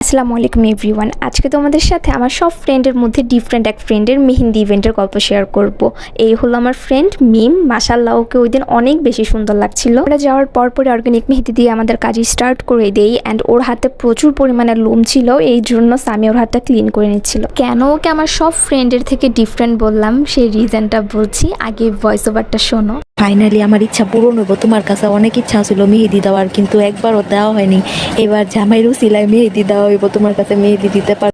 আসসালামু আলাইকুম এভরিওয়ান। আজকে তোমাদের সাথে আমার সব ফ্রেন্ডের মধ্যে ডিফারেন্ট এক ফ্রেন্ডের মেহেন্দি ইভেন্টের গল্প শেয়ার করব। এই হলো আমার ফ্রেন্ড মিম। মাশাআল্লাহ, ওকে ওই দিন অনেক বেশি সুন্দর লাগছিল। আমরা যাওয়ার পরে অর্গানিক মেহেদি দিয়ে আমাদের কাজ স্টার্ট করে দেই অ্যান্ড ওর হাতে প্রচুর পরিমাণে লোম ছিল, এই জন্য সামি ওর হাতটা ক্লিন করে নিচ্ছিল। কেন ওকে আমার সব ফ্রেন্ডের থেকে ডিফারেন্ট বললাম সেই রিজনটা বলছি, আগে ভয়েস ওভারটা শোনো। ফাইনালি আমার ইচ্ছা পূরণ হইব। তোমার কাছে অনেক ইচ্ছা ছিল মেহেদি দেওয়ার, কিন্তু একবারও দেওয়া হয়নি। এবার জামাইরও সিলাই মেহেদি দেওয়া হইব, তোমার কাছে মেহেদি দিতে পার।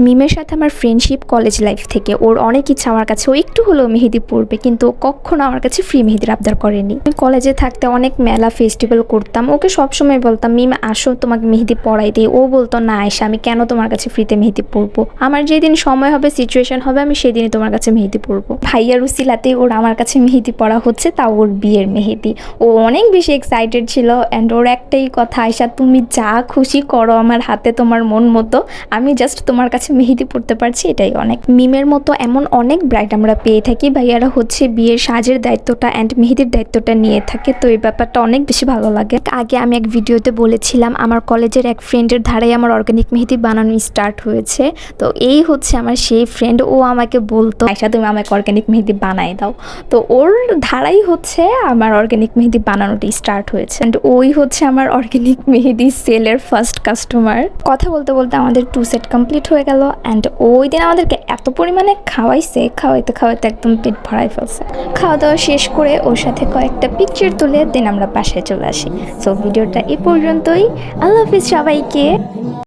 মিমের সাথে আমার ফ্রেন্ডশিপ কলেজ লাইফ থেকে। ওর অনেক ইচ্ছা আমার কাছে ও একটু হলেও মেহেদি পড়বে, কিন্তু কখনো আমার কাছে ফ্রি মেহেদির আবদার করেনি। আমি কলেজে থাকতে অনেক মেলা ফেস্টিভ্যাল করতাম, ওকে সবসময় বলতাম মিম আসো তোমাকে মেহেদি পড়াই দিই। ও বলতো না আয়শা, আমি কেন তোমার কাছে ফ্রিতে মেহেদি পড়বো, আমার যেদিন সময় হবে সিচুয়েশন হবে আমি সেদিনই তোমার কাছে মেহেদি পড়বো। ভাইয়ার উসিলাতে ওর আমার কাছে মেহেদি পড়া হচ্ছে, তাও ওর বিয়ের মেহেদি। ও অনেক বেশি এক্সাইটেড ছিল অ্যান্ড ওর একটাই কথা, আয়শা তুমি যা খুশি করো আমার হাতে তোমার মন মতো, আমি জাস্ট তোমার কাছে মেহেদি পড়তে পারছি, এটাই অনেক। মিমের মতো এমন অনেক ব্রাইড আমরা পেয়ে থাকি, ভাইয়ারা হচ্ছে বিয়ের সাজের দায়িত্বটা অ্যান্ড মেহেদির দায়িত্বটা নিয়ে থাকে, তো এই ব্যাপারটা অনেক বেশি ভালো লাগে। আগে আমি এক ভিডিওতে বলেছিলাম আমার কলেজের এক ফ্রেন্ডের ধারাই আমার অর্গানিক মেহেদি বানানো স্টার্ট হয়েছে। তো এই হচ্ছে আমার সেই ফ্রেন্ড, ও আমাকে বলতো আয়শা তুমি আমাকে অর্গানিক মেহেদি বানাই দাও। তো ওর ধারাই হচ্ছে আমার অর্গানিক মেহেদি বানানোটা স্টার্ট হয়েছে অ্যান্ড ওই হচ্ছে আমার অর্গানিক মেহেদি সেলের ফার্স্ট কাস্টমার। কথা বলতে বলতে আমাদের 2 সেট কমপ্লিট হয়ে গেল অ্যান্ড ওই দিন আমাদেরকে এত পরিমাণে খাওয়াইছে, খাওয়াইতে একদম পেট ভরাই ফেলছে। খাওয়া দাওয়া শেষ করে ওর সাথে কয়েকটা পিকচার তুলে দেন আমরা বাসায় চলে আসি। সো ভিডিওটা এই পর্যন্তই। আল্লাহ হাফিজ সবাইকে।